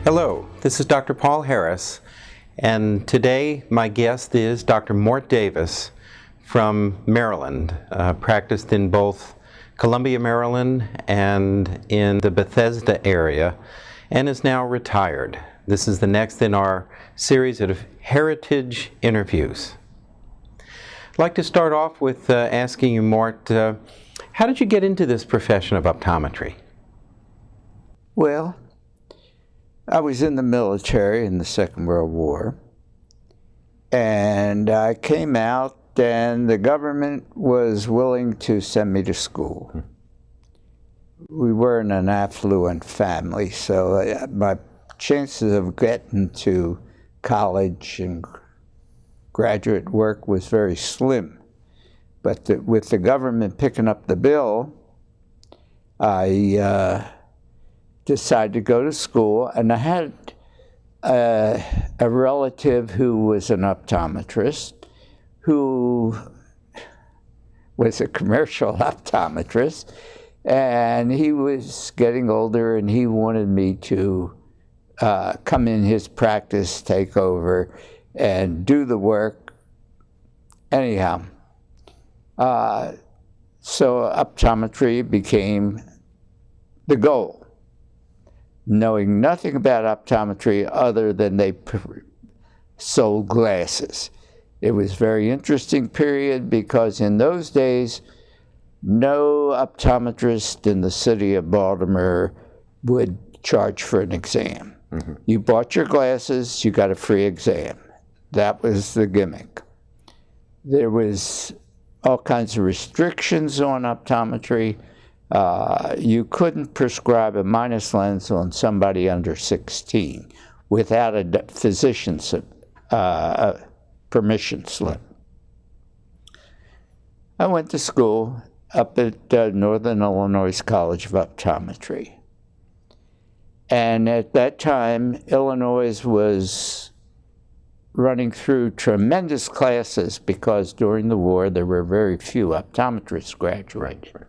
Hello, this is Dr. Paul Harris, and today my guest is Dr. Mort Davis from Maryland, practiced in both Columbia, Maryland and in the Bethesda area, and is now retired. This is the next in our series of heritage interviews. I'd like to start off with asking you, Mort, how did you get into this profession of optometry? Well, I was in the military in the Second World War, and I came out and the government was willing to send me to school. We weren't an affluent family, so my chances of getting to college and graduate work was very slim. But with the government picking up the bill, I decided to go to school, and I had a relative who was an optometrist, who was a commercial optometrist, and he was getting older, and he wanted me to come in his practice, take over, and do the work. Anyhow, so optometry became the goal, knowing nothing about optometry other than they sold glasses. It was a very interesting period because in those days, no optometrist in the city of Baltimore would charge for an exam. Mm-hmm. You bought your glasses, you got a free exam. That was the gimmick. There was all kinds of restrictions on optometry. You couldn't prescribe a minus lens on somebody under 16 without a physician's permission slip. I went to school up at Northern Illinois College of Optometry. And at that time, Illinois was running through tremendous classes because during the war there were very few optometrists graduated.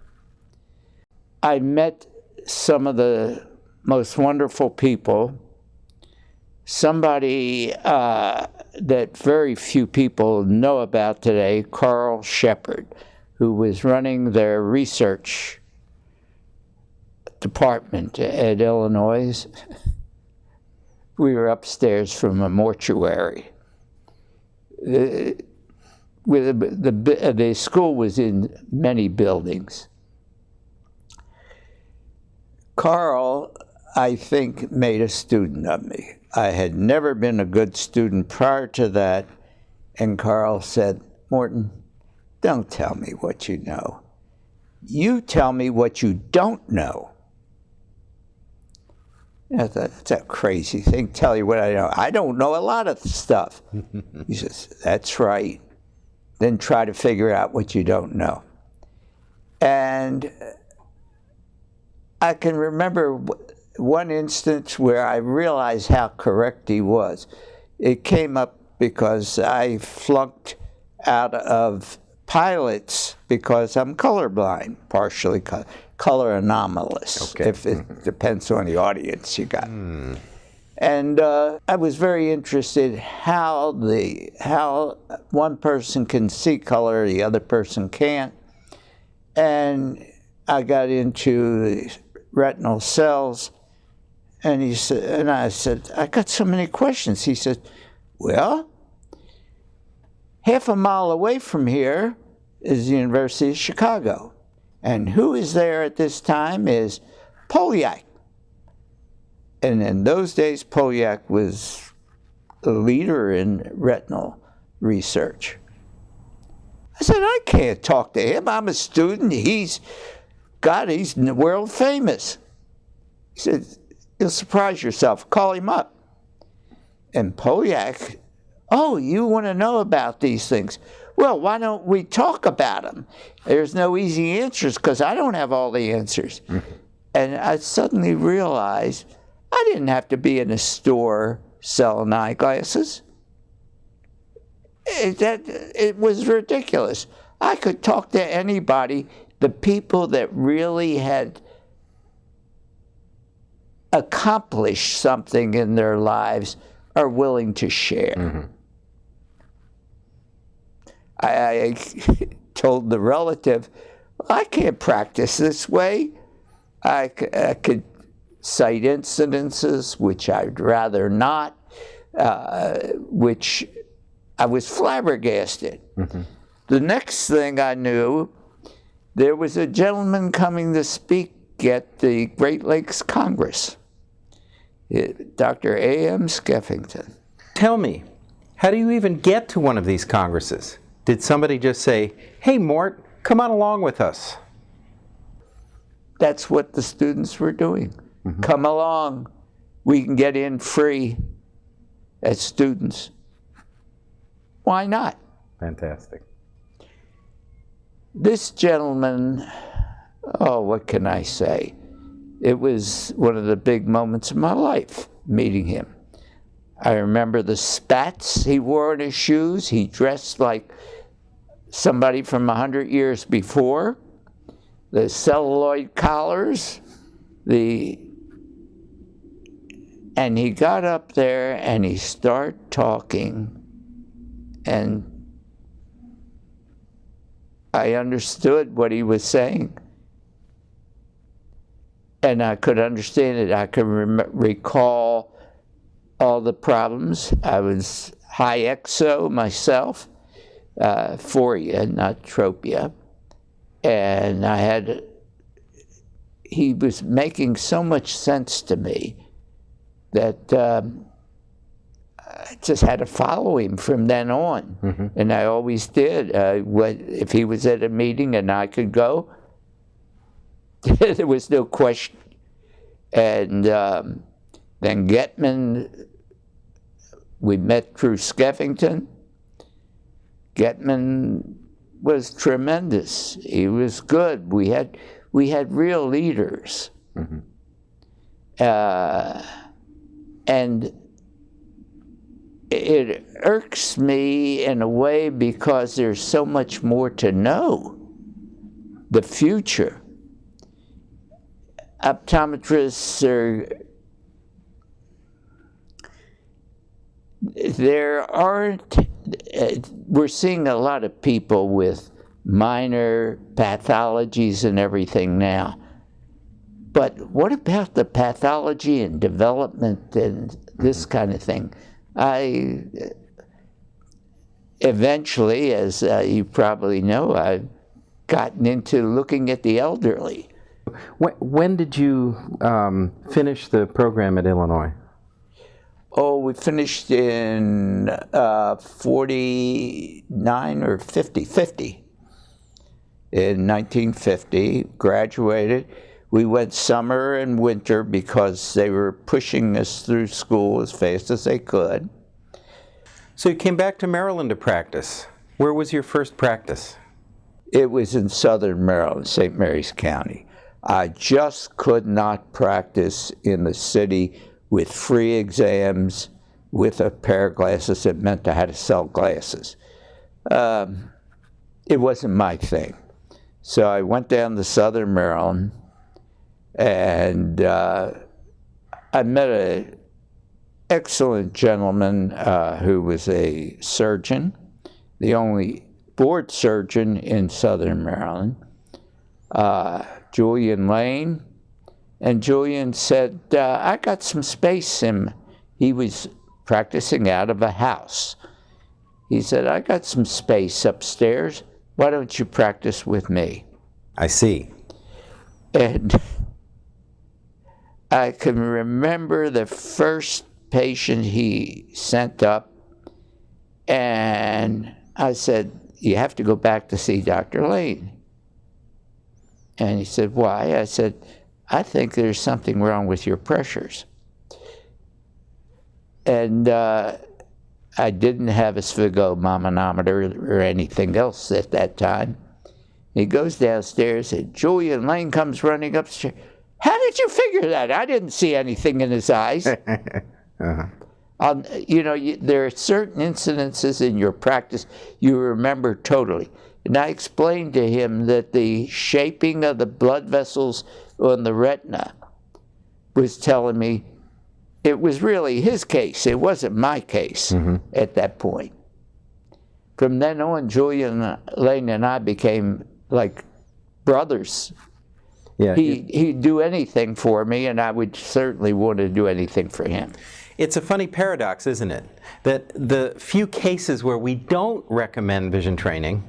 I met some of the most wonderful people, somebody that very few people know about today, Carl Shepard, who was running their research department at Illinois. We were upstairs from a mortuary. The school was in many buildings. Carl, I think, made a student of me. I had never been a good student prior to that, and Carl said, "Morton, don't tell me what you know. You tell me what you don't know." I thought, that's a crazy thing, tell you what I know. I don't know a lot of stuff. He says, "That's right. Then try to figure out what you don't know." And I can remember one instance where I realized how correct he was. It came up because I flunked out of pilots because I'm colorblind, partially color anomalous. Okay. If it depends on the audience you got. And I was very interested how one person can see color, the other person can't. And I got into the retinal cells, and he said, and I said, "I got so many questions." He said, "Well, half a mile away from here is the University of Chicago. And who is there at this time is Polyak." And in those days, Polyak was a leader in retinal research. I said, I can't talk to him. I'm a student. He's world famous. He said, you'll surprise yourself. Call him up. And Polyak, oh, you want to know about these things? Well, why don't we talk about them? There's no easy answers because I don't have all the answers. And I suddenly realized I didn't have to be in a store selling eyeglasses. It was ridiculous. I could talk to anybody. The people that really had accomplished something in their lives are willing to share. I told the relative, I can't practice this way. I could cite incidences, which I'd rather not, which I was flabbergasted. The next thing I knew, there was a gentleman coming to speak at the Great Lakes Congress, Dr. A.M. Skeffington. Tell me, how do you even get to one of these congresses? Did somebody just say, hey, Mort, come on along with us? That's what the students were doing. Come along. We can get in free as students. Why not? Fantastic. This gentleman, oh, what can I say? It was one of the big moments of my life, meeting him. I remember the spats he wore in his shoes. He dressed like somebody from 100 years before. The celluloid collars, and he got up there and he started talking, and I understood what he was saying. And I could understand it. I could recall all the problems. I was high exo myself, phoria, not tropia. And he was making so much sense to me that I just had to follow him from then on. And I always did. If he was at a meeting and I could go, there was no question. And then Getman, we met through Skeffington. Getman was tremendous. He was good. We had real leaders. And it irks me in a way because there's so much more to know. The future. Optometrists we're seeing a lot of people with minor pathologies and everything now. But what about the pathology and development and this kind of thing? Eventually, as you probably know, I've gotten into looking at the elderly. When did you finish the program at Illinois? Oh, we finished in 49 or 50. In 1950, graduated. We went summer and winter because they were pushing us through school as fast as they could. So you came back to Maryland to practice. Where was your first practice? It was in southern Maryland, St. Mary's County. I just could not practice in the city with free exams with a pair of glasses that meant I had to sell glasses. It wasn't my thing. So I went down to southern Maryland, and I met an excellent gentleman who was a surgeon, the only board surgeon in southern Maryland, Julian Lane. And Julian said, I got some space in, he was practicing out of a house. He said, I got some space upstairs. Why don't you practice with me? I see. And I can remember the first patient he sent up, and I said, you have to go back to see Dr. Lane. And he said, why? I said, I think there's something wrong with your pressures. And I didn't have a sphygmomanometer or anything else at that time. He goes downstairs, and Julian Lane comes running upstairs. How did you figure that? I didn't see anything in his eyes. You know, there are certain incidences in your practice you remember totally. And I explained to him that the shaping of the blood vessels on the retina was telling me it was really his case. It wasn't my case at that point. From then on, Julian Lane and I became like brothers. Yeah, He'd do anything for me, and I would certainly want to do anything for him. it's a funny paradox, isn't it? That the few cases where we don't recommend vision training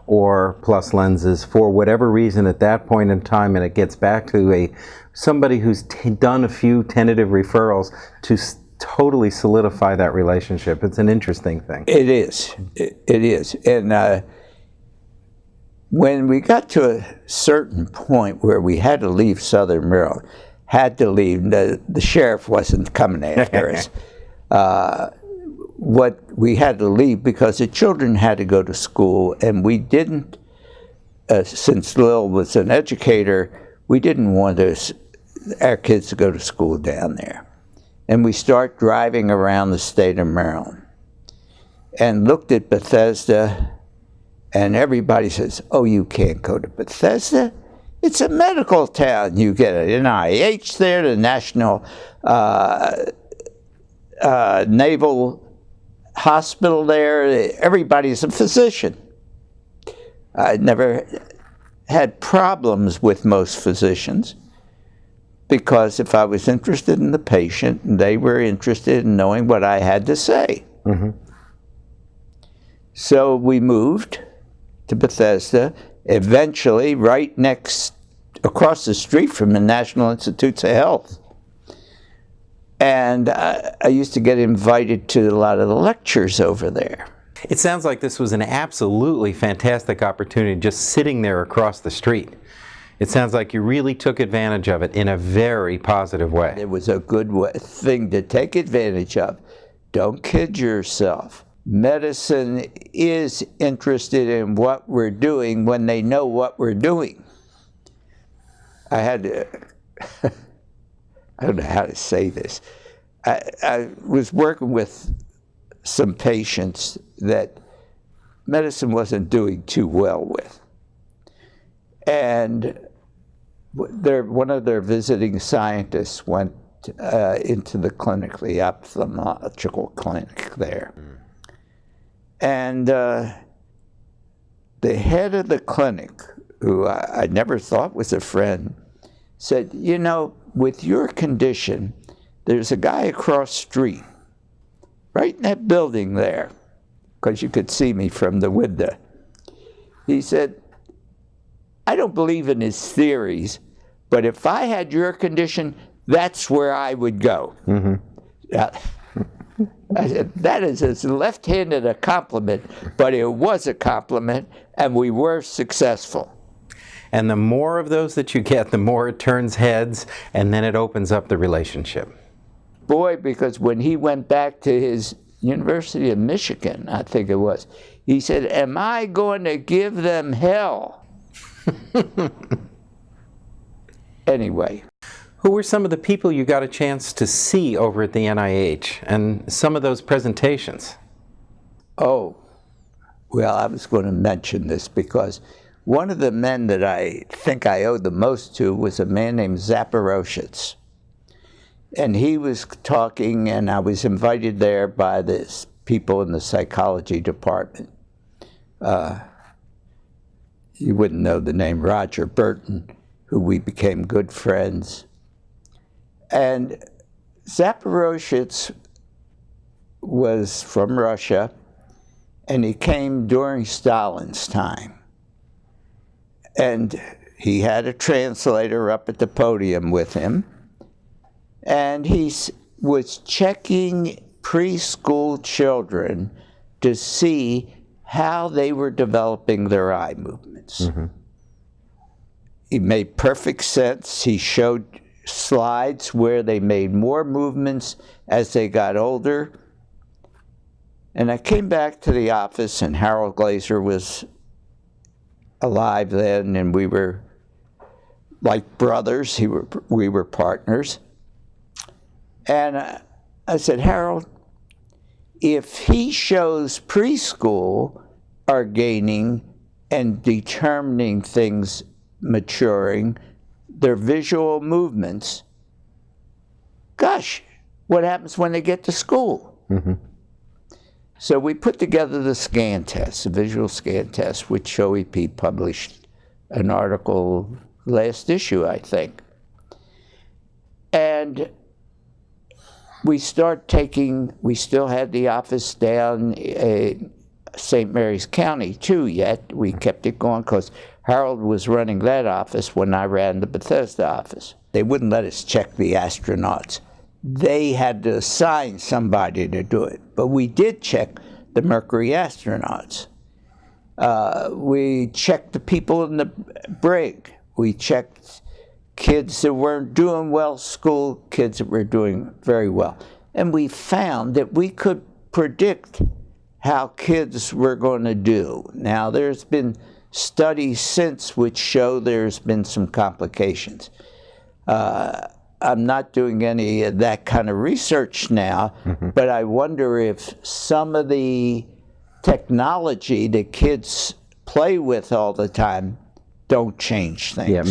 or plus lenses for whatever reason at that point in time, and it gets back to somebody who's done a few tentative referrals to totally solidify that relationship. It's an interesting thing. It is. It is. And when we got to a certain point where we had to leave Southern Maryland, the sheriff wasn't coming after us. What we had to leave because the children had to go to school, and we didn't, since Lil was an educator, we didn't want our kids to go to school down there. And we start driving around the state of Maryland and looked at Bethesda, and everybody says, oh, you can't go to Bethesda? It's a medical town. You get an NIH there, the National Naval Hospital there. Everybody's a physician. I never had problems with most physicians because if I was interested in the patient, they were interested in knowing what I had to say. Mm-hmm. So we moved to Bethesda, eventually right across the street from the National Institutes of Health. And I used to get invited to a lot of the lectures over there. It sounds like this was an absolutely fantastic opportunity just sitting there across the street. It sounds like you really took advantage of it in a very positive way. It was a good thing to take advantage of. Don't kid yourself. Medicine is interested in what we're doing when they know what we're doing. I had to, I don't know how to say this. I was working with some patients that medicine wasn't doing too well with. And one of their visiting scientists went into the clinic, the ophthalmological clinic there. And the head of the clinic, who I never thought was a friend, said, you know, with your condition, there's a guy across the street, right in that building there, because you could see me from the window. He said, I don't believe in his theories, but if I had your condition, that's where I would go. Mm-hmm. I said, that is as left-handed a compliment, but it was a compliment, and we were successful. And the more of those that you get, the more it turns heads, and then it opens up the relationship. Boy, because when he went back to his University of Michigan, I think it was, he said, am I going to give them hell? Anyway. Who were some of the people you got a chance to see over at the NIH and some of those presentations? Oh, well, I was going to mention this because one of the men that I think I owed the most to was a man named Zaporozhets. And he was talking, and I was invited there by the people in the psychology department. You wouldn't know the name Roger Burton, who we became good friends. And Zaporozhets was from Russia, and he came during Stalin's time. And he had a translator up at the podium with him, and he was checking preschool children to see how they were developing their eye movements. Mm-hmm. It made perfect sense. He showed slides where they made more movements as they got older. And I came back to the office, and Harold Glazer was alive then, and we were like brothers. We were partners. And I said, Harold, if he shows preschool are gaining and determining things maturing, their visual movements, gosh, what happens when they get to school? Mm-hmm. So we put together the scan test, the visual scan test, which OEP published an article last issue, I think. And we still had the office down in St. Mary's County too yet. We kept it going because Harold was running that office when I ran the Bethesda office. They wouldn't let us check the astronauts. They had to assign somebody to do it. But we did check the Mercury astronauts. We checked the people in the brig. We checked kids that weren't doing well, school kids that were doing very well. And we found that we could predict how kids were going to do. Now, there's been studies since which show there's been some complications. I'm not doing any of that kind of research now, mm-hmm. but I wonder if some of the technology that kids play with all the time don't change things. Yeah,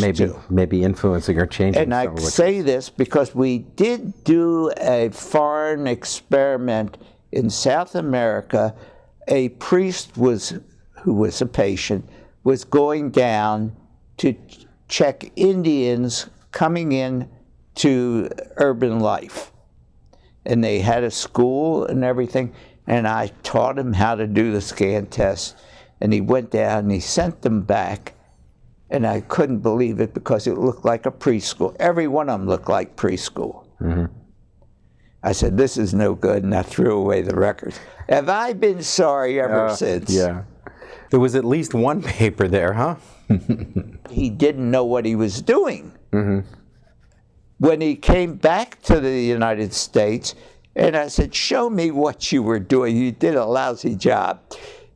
maybe influencing or changing. And I say this because we did do a foreign experiment in South America. A priest who was a patient was going down to check Indians coming in to urban life. And they had a school and everything, and I taught him how to do the scan test. And he went down and he sent them back, and I couldn't believe it because it looked like a preschool. Every one of them looked like preschool. Mm-hmm. I said, this is no good, and I threw away the records. Have I been sorry ever since? Yeah. There was at least one paper there, huh? He didn't know what he was doing. Mm-hmm. When he came back to the United States, and I said, show me what you were doing. You did a lousy job.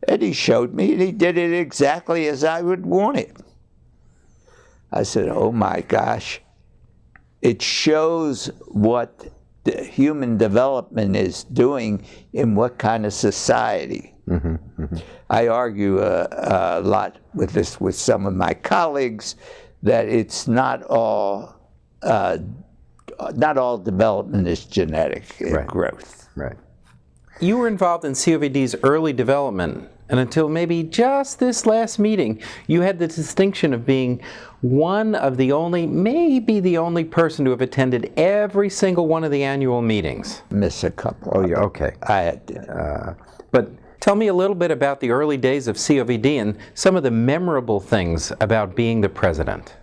And he showed me, and he did it exactly as I would want it. I said, oh my gosh. It shows what the human development is doing in what kind of society. Mm-hmm, mm-hmm. I argue a lot with this with some of my colleagues that it's not all development is genetic growth. Right. You were involved in COVD's early development, and until maybe just this last meeting, you had the distinction of being one of the only, maybe the only person to have attended every single one of the annual meetings. Miss a couple. Oh, yeah, okay. I had but tell me a little bit about the early days of COVD and some of the memorable things about being the president.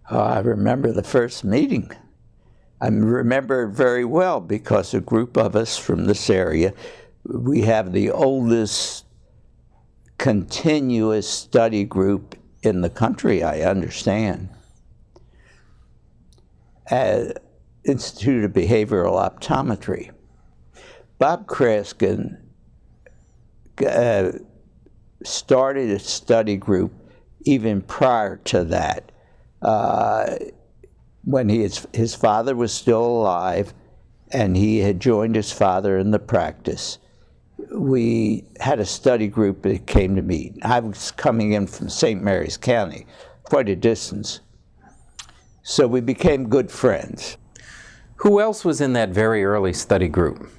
I remember the first meeting. I remember it very well because a group of us from this area, we have the oldest continuous study group in the country, I understand. Institute of Behavioral Optometry. Bob Kraskin started a study group even prior to that. When his father was still alive and he had joined his father in the practice, we had a study group that came to meet. I was coming in from St. Mary's County, quite a distance. So we became good friends. Who else was in that very early study group?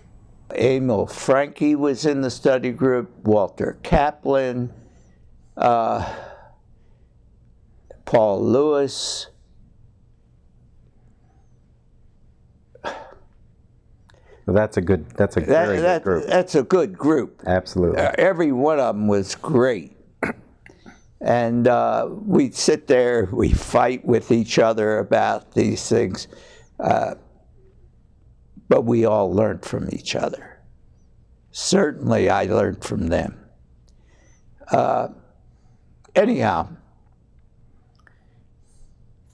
Emil Franke was in the study group, Walter Kaplan, Paul Lewis. Well, that's a very good group. That's a good group. Absolutely. Every one of them was great. And we'd sit there, we fight with each other about these things. but we all learned from each other. Certainly I learned from them. Anyhow,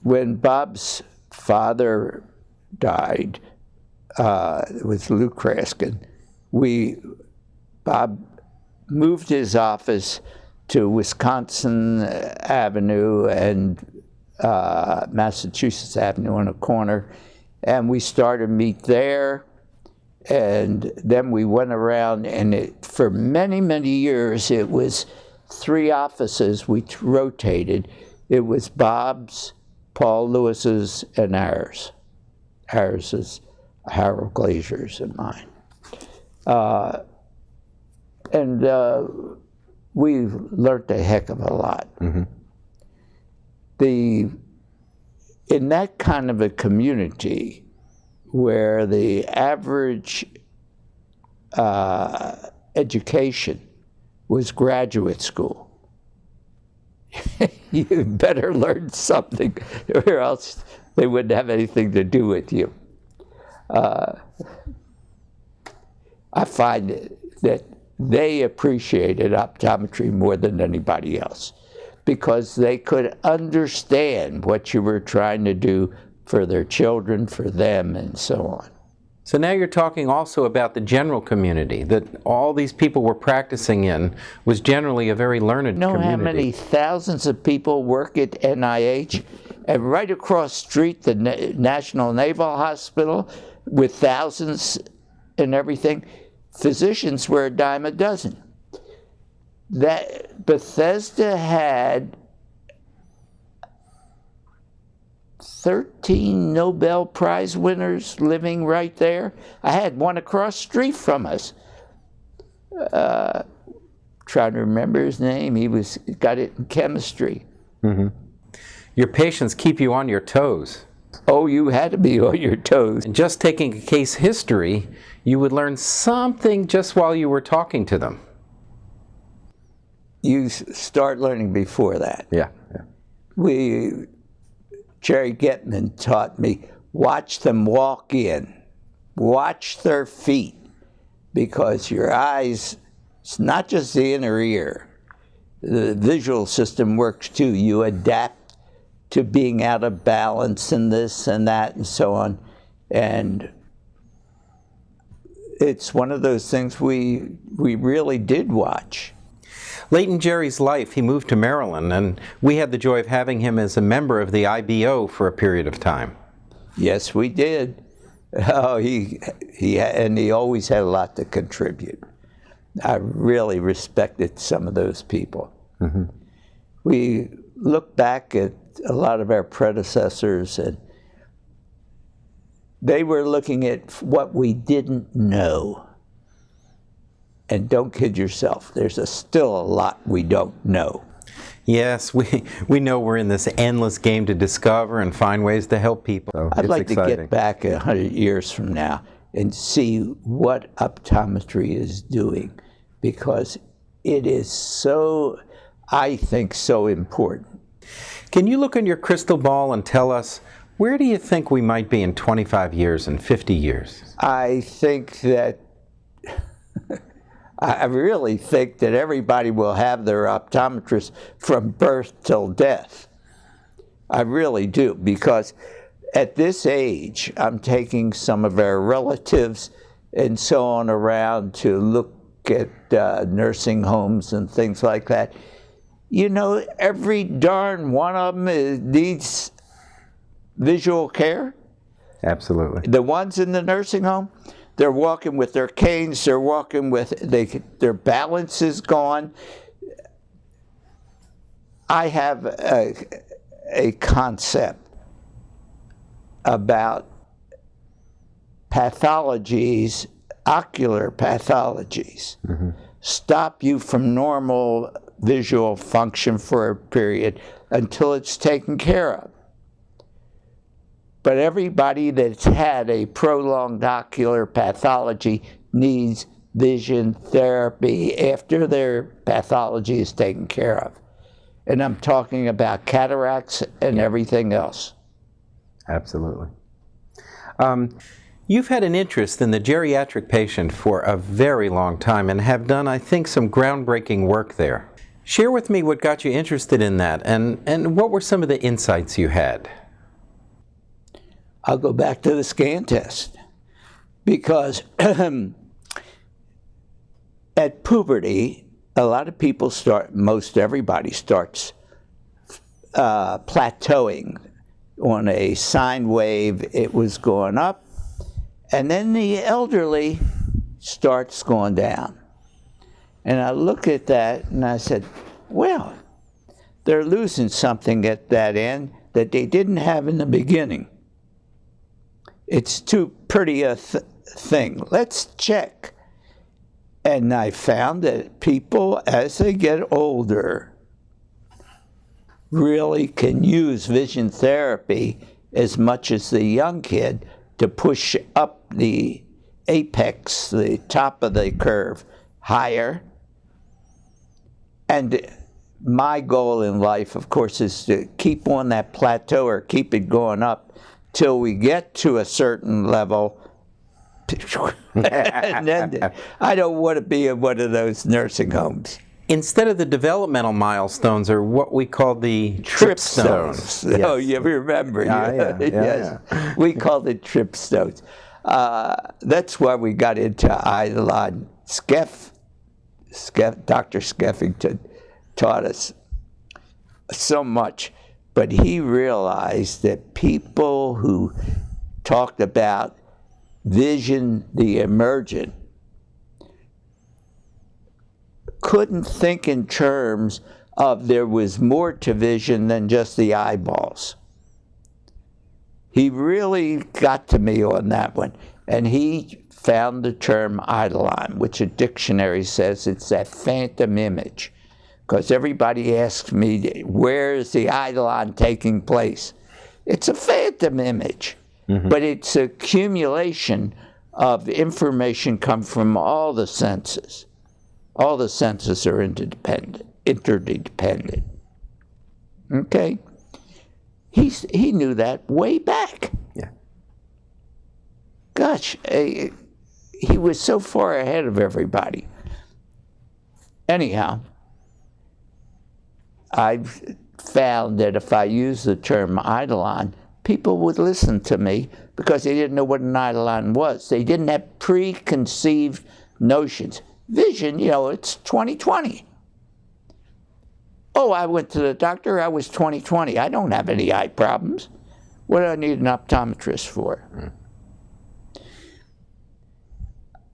when Bob's father died, it was Lou Kraskin, Bob moved his office to Wisconsin Avenue and Massachusetts Avenue on a corner, and we started to meet there, and then we went around, and for many, many years, it was 3 offices we rotated. It was Bob's, Paul Lewis's, and ours. Ours is Harold Glazier's and mine. And we learned a heck of a lot. Mm-hmm. In that kind of a community where the average education was graduate school, you better learn something or else they wouldn't have anything to do with you. I find that they appreciated optometry more than anybody else because they could understand what you were trying to do for their children, for them, and so on. So now you're talking also about the general community, that all these people were practicing in was generally a very learned community. You know how many thousands of people work at NIH? And right across the street, the National Naval Hospital, with thousands and everything, physicians were a dime a dozen. That Bethesda had 13 Nobel Prize winners living right there. I had one across the street from us. Trying to remember his name. He got it in chemistry. Mm-hmm. Your patients keep you on your toes. Oh, you had to be on your toes. And just taking a case history, you would learn something just while you were talking to them. You start learning before that. Yeah. Jerry Getman taught me, watch them walk in. Watch their feet, because your eyes, it's not just the inner ear. The visual system works too. You adapt to being out of balance and this and that and so on. And it's one of those things we really did watch. Late in Jerry's life, he moved to Maryland, and we had the joy of having him as a member of the IBO for a period of time. Yes, we did. Oh, he always had a lot to contribute. I really respected some of those people. Mm-hmm. We look back at a lot of our predecessors, and they were looking at what we didn't know. And don't kid yourself, there's still a lot we don't know. Yes, we know we're in this endless game to discover and find ways to help people. So I'd like to get back 100 years from now and see what optometry is doing, because it is so, I think, so important. Can you look in your crystal ball and tell us, where do you think we might be in 25 years and 50 years? I think that I really think that everybody will have their optometrist from birth till death. I really do, because at this age, I'm taking some of our relatives and so on around to look at nursing homes and things like that. You know, every darn one of them needs visual care. Absolutely. The ones in the nursing home, they're walking with their canes, they're walking with, their balance is gone. I have a concept about pathologies, ocular pathologies, stop you from normal visual function for a period until it's taken care of. But everybody that's had a prolonged ocular pathology needs vision therapy after their pathology is taken care of. And I'm talking about cataracts and everything else. Absolutely. You've had an interest in the geriatric patient for a very long time and have done, I think, some groundbreaking work there. Share with me what got you interested in that and what were some of the insights you had? I'll go back to the scan test because at puberty, a lot of people most everybody starts plateauing on a sine wave. It was going up, and then the elderly starts going down. And I look at that and I said, well, they're losing something at that end that they didn't have in the beginning. It's too pretty a thing. Let's check. And I found that people, as they get older, really can use vision therapy as much as the young kid to push up the apex, the top of the curve, higher. And my goal in life, of course, is to keep on that plateau or keep it going up till we get to a certain level. And then I don't want to be in one of those nursing homes. Instead of the developmental milestones, or what we call the tripstones. Yes. Oh, you remember. Yes. We called it tripstones. That's why we got into Eidolon. Dr. Skeffington taught us so much, but he realized that people who talked about vision, the emergent, couldn't think in terms of there was more to vision than just the eyeballs. He really got to me on that one, and he found the term eidolon, which a dictionary says it's that phantom image, because everybody asks me, where is the eidolon taking place? It's a phantom image. But it's accumulation of information come from all the senses. All the senses are interdependent. Okay? He knew that way back. Yeah. Gosh, he was so far ahead of everybody. Anyhow, I've found that if I use the term eidolon, people would listen to me because they didn't know what an eidolon was. They didn't have preconceived notions. Vision, it's 20/20. Oh, I went to the doctor, I was 20/20. I don't have any eye problems. What do I need an optometrist for?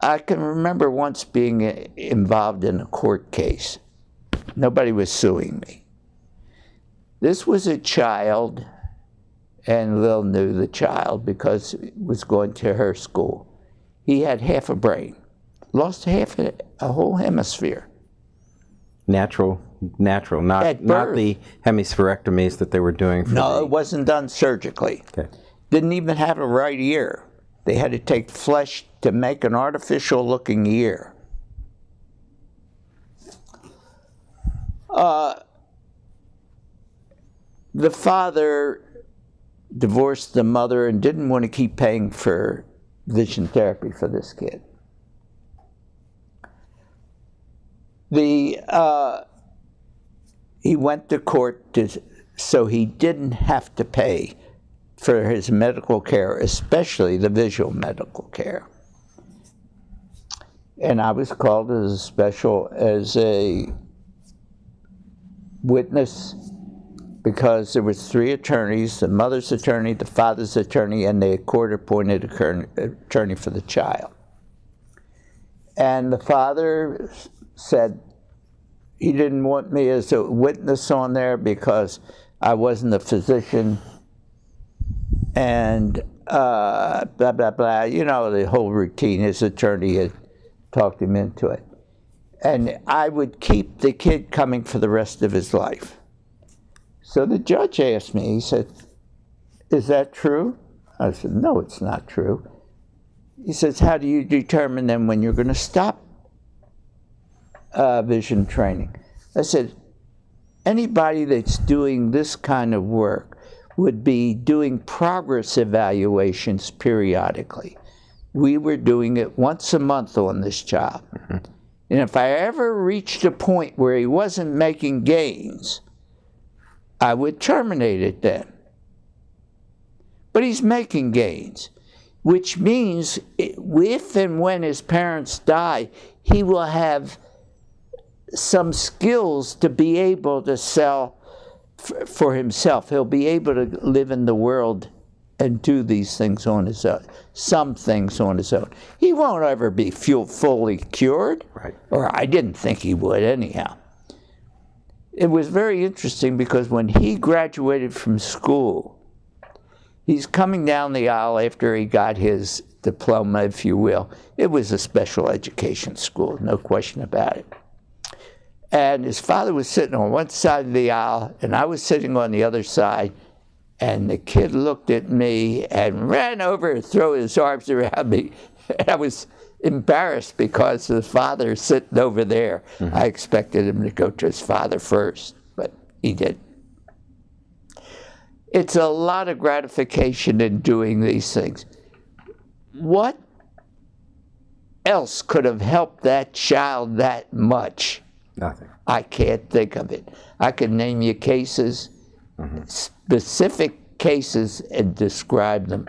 I can remember once being involved in a court case. Nobody was suing me. This was a child, and Lil knew the child because it was going to her school. He had half a brain, lost half a whole hemisphere. Natural, not the hemispherectomies that they were doing. No, it wasn't done surgically. Okay. Didn't even have a right ear. They had to take flesh to make an artificial-looking ear. The father divorced the mother and didn't want to keep paying for vision therapy for this kid. He went to court so he didn't have to pay for his medical care, especially the visual medical care. And I was called as a witness because there was 3 attorneys, the mother's attorney, the father's attorney, and the court-appointed attorney for the child. And the father said he didn't want me as a witness on there because I wasn't a physician, and blah, blah, blah. The whole routine. His attorney had talked him into it. And I would keep the kid coming for the rest of his life. So the judge asked me, he said, is that true? I said, no, it's not true. He says, how do you determine then when you're going to stop vision training? I said, anybody that's doing this kind of work would be doing progress evaluations periodically. we were doing it once a month on this job. And if I ever reached a point where he wasn't making gains, I would terminate it then. But he's making gains, which means if and when his parents die, he will have some skills to be able to sell for himself. He'll be able to live in the world and do these things on his own, some things on his own. He won't ever be fully cured, right. Or I didn't think he would anyhow. It was very interesting because when he graduated from school, he's coming down the aisle after he got his diploma, if you will. It was a special education school, no question about it. And his father was sitting on one side of the aisle, and I was sitting on the other side, and the kid looked at me and ran over and threw his arms around me. And I was embarrassed because the father sitting over there. I expected him to go to his father first, but he didn't. It's a lot of gratification in doing these things. What else could have helped that child that much? Nothing. I can't think of it. I can name you cases, specific cases, and describe them.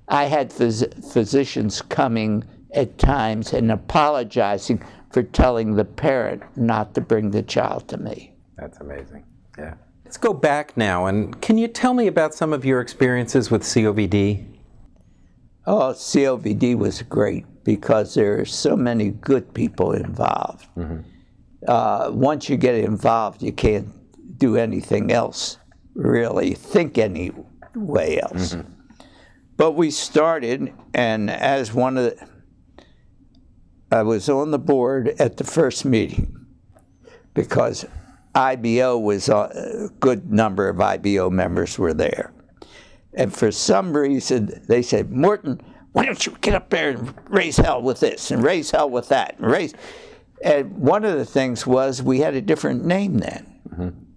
I had physicians coming at times and apologizing for telling the parent not to bring the child to me. That's amazing. Yeah. Let's go back now, and can you tell me about some of your experiences with COVD? Oh, COVD was great because there are so many good people involved. Once you get involved, you can't do anything else, really, think any way else. But we started, and as one of the, I was on the board at the first meeting because IBO was, a good number of IBO members were there. And for some reason, they said, Morton, why don't you get up there and raise hell with this and raise hell with that and raise. And one of the things was we had a different name then.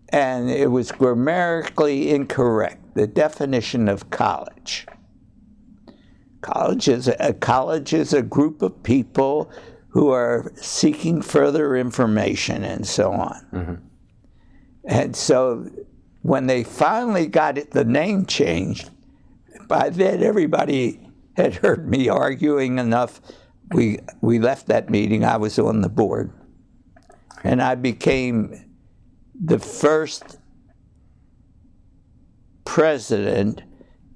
And it was grammatically incorrect, the definition of college. College is a group of people who are seeking further information and so on. And so when they finally got the name changed, by then everybody had heard me arguing enough. We left that meeting. I was on the board. And I became the first president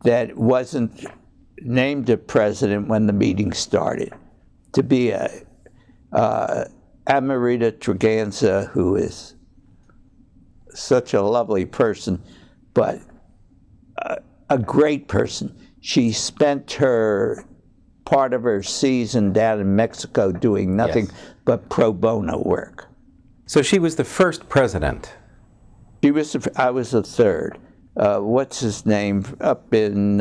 that wasn't named a president when the meeting started, to be Amarita Treganza, who is such a lovely person, but a great person. She spent part of her season down in Mexico doing nothing but pro bono work. So she was the first president. I was the third. What's his name? Up in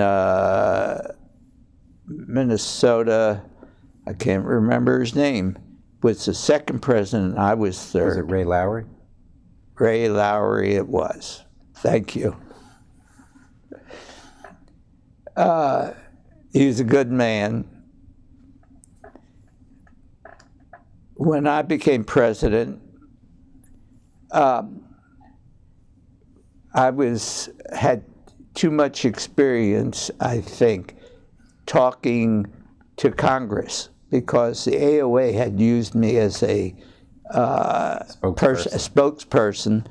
Minnesota, I can't remember his name, was the second president. I was third. Was it Ray Lowry? Ray Lowry it was. Thank you. He was a good man. When I became president, I had too much experience, I think, talking to Congress, because the AOA had used me as a spokesperson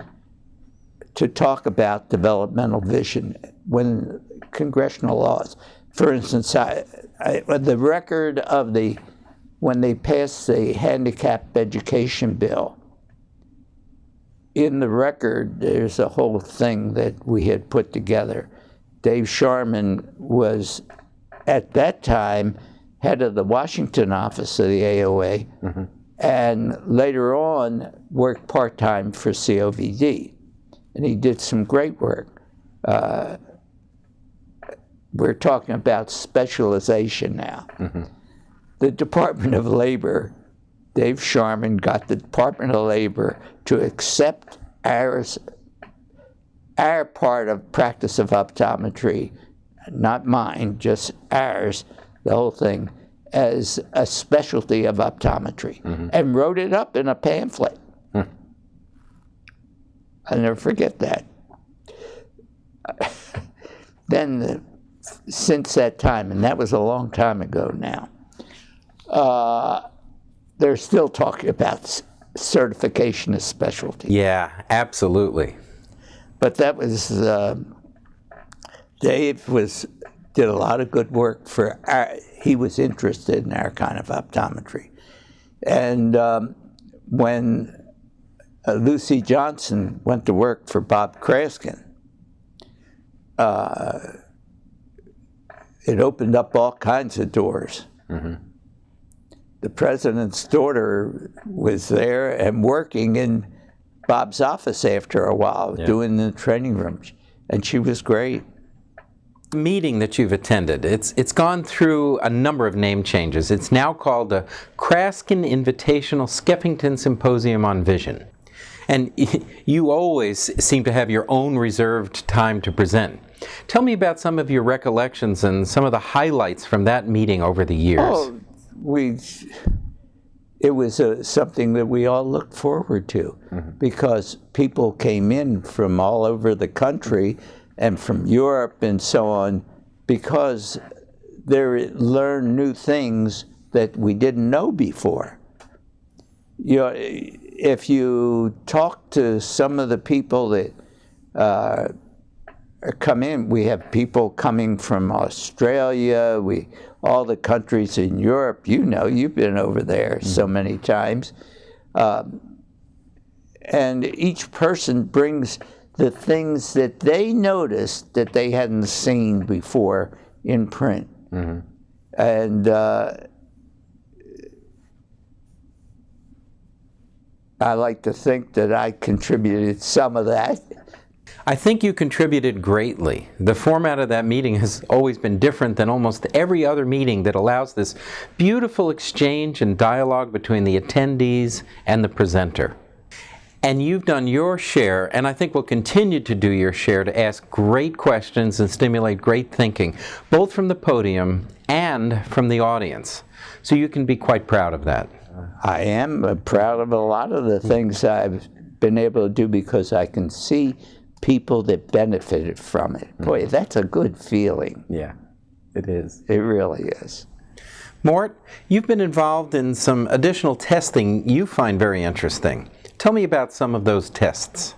to talk about developmental vision when congressional laws. For instance, the record of when they passed the handicap education bill, in the record, there's a whole thing that we had put together. Dave Sharman was, at that time, head of the Washington office of the AOA, and later on worked part-time for COVD. And he did some great work. We're talking about specialization now. The Department of Labor, Dave Sharman got the Department of Labor to accept our part of practice of optometry, not mine, just ours, the whole thing, as a specialty of optometry, and wrote it up in a pamphlet. I'll never forget that. Then, since that time, and that was a long time ago now, they're still talking about certification as specialty. Yeah, absolutely. But that was, Dave did a lot of good work for he was interested in our kind of optometry. And when Lucy Johnson went to work for Bob Kraskin, it opened up all kinds of doors. The president's daughter was there and working in Bob's office after a while, doing the training rooms, and she was great. The meeting that you've attended, it's gone through a number of name changes. It's now called the Kraskin Invitational Skeffington Symposium on Vision. And you always seem to have your own reserved time to present. Tell me about some of your recollections and some of the highlights from that meeting over the years. Oh, it was something that we all looked forward to, because people came in from all over the country and from Europe and so on, because they learned new things that we didn't know before. You know, if you talk to some of the people that come in, we have people coming from Australia, all the countries in Europe. You know, you've been over there so many times. And each person brings the things that they noticed that they hadn't seen before in print. And I like to think that I contributed some of that. I think you contributed greatly. The format of that meeting has always been different than almost every other meeting that allows this beautiful exchange and dialogue between the attendees and the presenter. And you've done your share, and I think will continue to do your share, to ask great questions and stimulate great thinking, both from the podium and from the audience. So you can be quite proud of that. I am proud of a lot of the things I've been able to do, because I can see people that benefited from it. Boy, that's a good feeling. Yeah, it is. It really is. Mort, you've been involved in some additional testing you find very interesting. Tell me about some of those tests.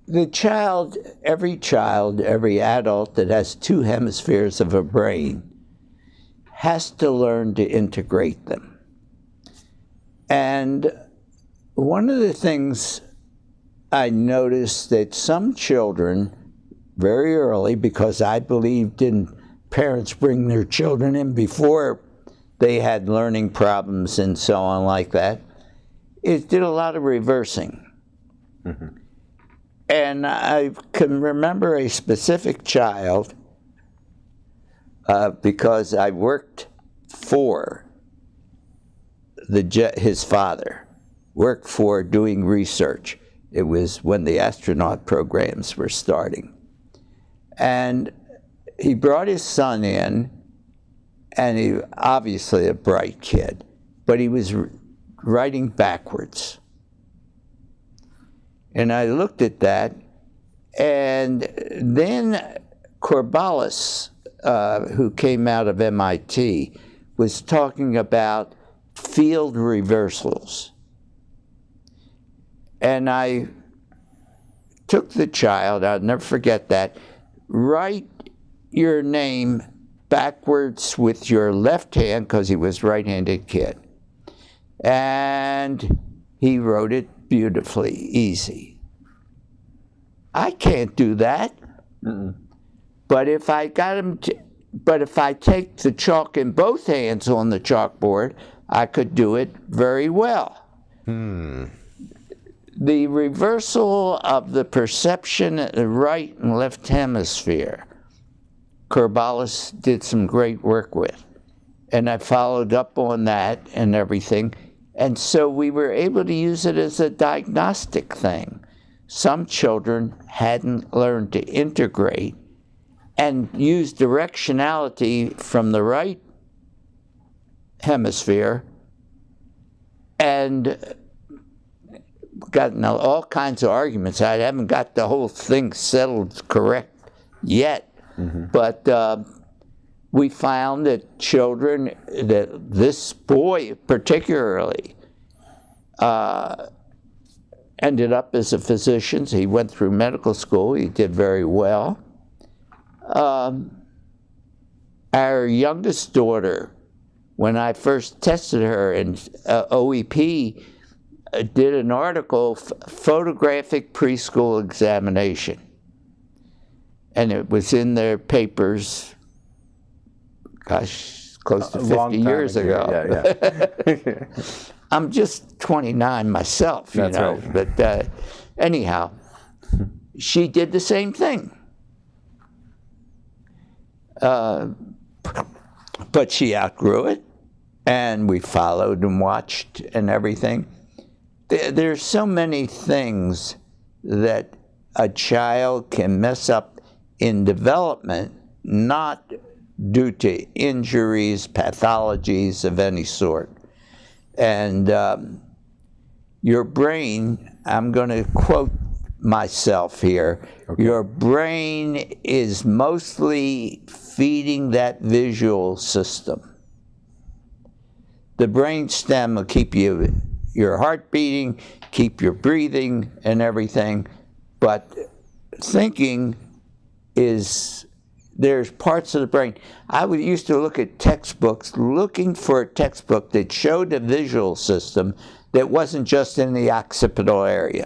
Every child, every adult that has two hemispheres of a brain has to learn to integrate them. And one of the things I noticed that some children, very early, because I believe parents bring their children in before they had learning problems and so on like that, it did a lot of reversing. And I can remember a specific child, because I worked for his father, worked for doing research. It was when the astronaut programs were starting. And he brought his son in, and he obviously a bright kid, but he was writing backwards. And I looked at that, and then Corballis, who came out of MIT, was talking about field reversals. And I took the child, I'll never forget that, write your name backwards with your left hand, because he was a right-handed kid. And he wrote it beautifully, easy. I can't do that. But if I take the chalk in both hands on the chalkboard, I could do it very well. The reversal of the perception at the right and left hemisphere, Corballis did some great work with. And I followed up on that and everything. And so we were able to use it as a diagnostic thing. some children hadn't learned to integrate and use directionality from the right hemisphere, and gotten all kinds of arguments. I haven't got the whole thing settled correct yet, but we found that children, that this boy particularly, ended up as a physician. He went through medical school. He did very well. Our youngest daughter, when I first tested her in OEP, did an article, Photographic Preschool Examination. And it was in their papers, gosh, close to 50 years ago. Yeah. I'm just 29 myself, you know. Right. But anyhow, she did the same thing. But she outgrew it, and we followed and watched and everything. There's so many things that a child can mess up in development, not due to injuries, pathologies of any sort. And your brain, I'm going to quote myself here, your brain is mostly feeding that visual system. The brain stem will keep your heart beating, keep your breathing and everything, but thinking is, there's parts of the brain. I used to look at textbooks, looking for a textbook that showed a visual system that wasn't just in the occipital area.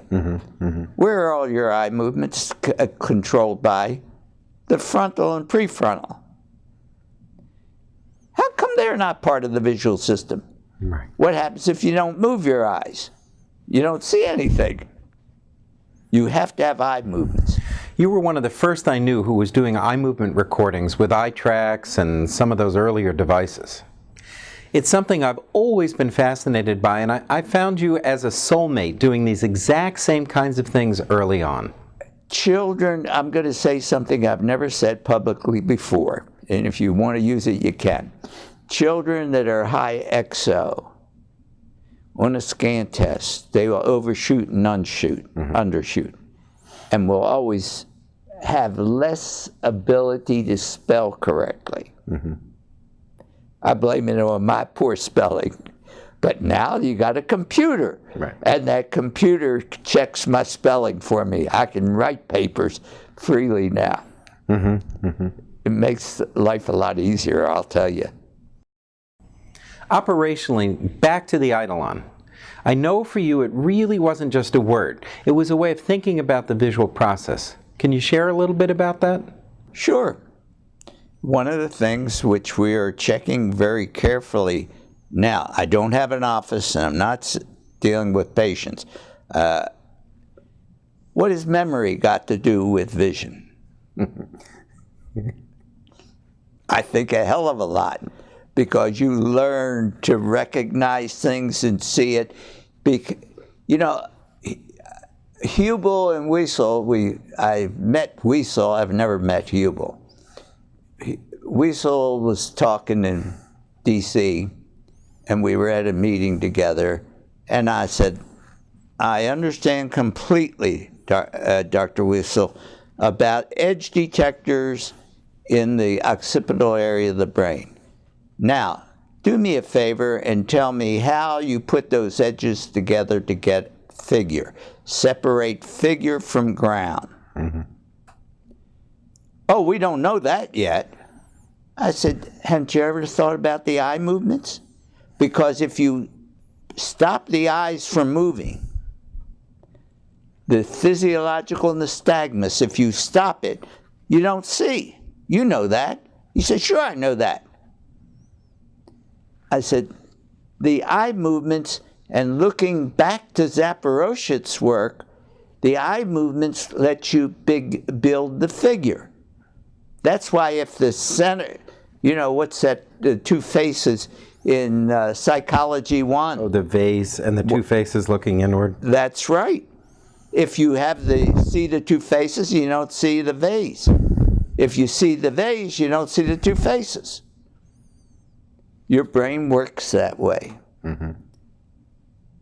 Where are all your eye movements controlled by? The frontal and prefrontal. How come they're not part of the visual system? Right. What happens if you don't move your eyes? You don't see anything. You have to have eye movements. You were one of the first I knew who was doing eye movement recordings with eye tracks and some of those earlier devices. It's something I've always been fascinated by, and I found you as a soulmate doing these exact same kinds of things early on. Children, I'm going to say something I've never said publicly before, and if you want to use it, you can. Children that are high exo on a scan test, they will overshoot and undershoot, and will always have less ability to spell correctly. I blame it on my poor spelling. But now you got a computer, and that computer checks my spelling for me. I can write papers freely now. It makes life a lot easier, I'll tell you. Operationally, back to the Eidolon. I know for you it really wasn't just a word. It was a way of thinking about the visual process. Can you share a little bit about that? Sure. One of the things which we are checking very carefully now, I don't have an office and I'm not dealing with patients. What has memory got to do with vision? I think a hell of a lot, because you learn to recognize things and see it. You know, Hubel and Wiesel, I met Wiesel, I've never met Hubel. Wiesel was talking in D.C., and we were at a meeting together, and I said, I understand completely, Dr. Wiesel, about edge detectors in the occipital area of the brain. Now, do me a favor and tell me how you put those edges together to get figure. Separate figure from ground. Oh, we don't know that yet. I said, haven't you ever thought about the eye movements? Because if you stop the eyes from moving, the physiological nystagmus, if you stop it, you don't see. You know that. He said, sure, I know that. I said, the eye movements, and looking back to Zaporozhit's work, the eye movements let you build the figure. That's why if the center, you know, what's that, the two faces in Psychology 1. Oh, the vase and the two faces looking inward. That's right. if you see the two faces, you don't see the vase. If you see the vase, you don't see the two faces. Your brain works that way. Mm-hmm.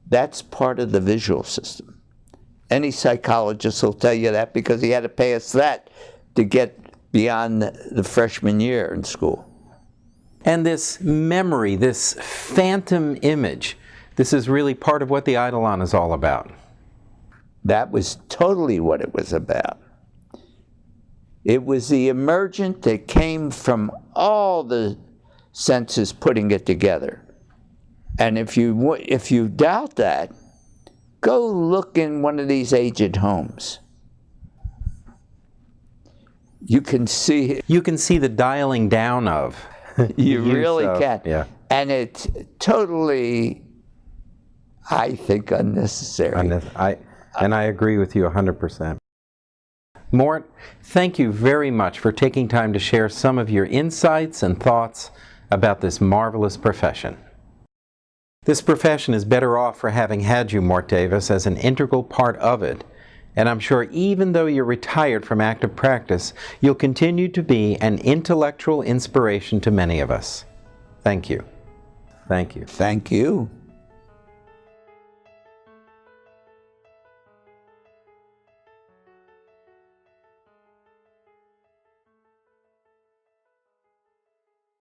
That's part of the visual system. Any psychologist will tell you that because he had to pass that to get beyond the freshman year in school. And this memory, this phantom image, this is really part of what the Eidolon is all about. That was totally what it was about. It was the emergent that came from all the senses putting it together. And if you doubt that, go look in one of these aged homes. You can see the dialing down of. You really can. Yeah. And it's totally, I think, unnecessary. And I agree with you 100%. Mort, thank you very much for taking time to share some of your insights and thoughts about this marvelous profession. This profession is better off for having had you, Mort Davis, as an integral part of it. And I'm sure even though you're retired from active practice, you'll continue to be an intellectual inspiration to many of us. Thank you. Thank you. Thank you.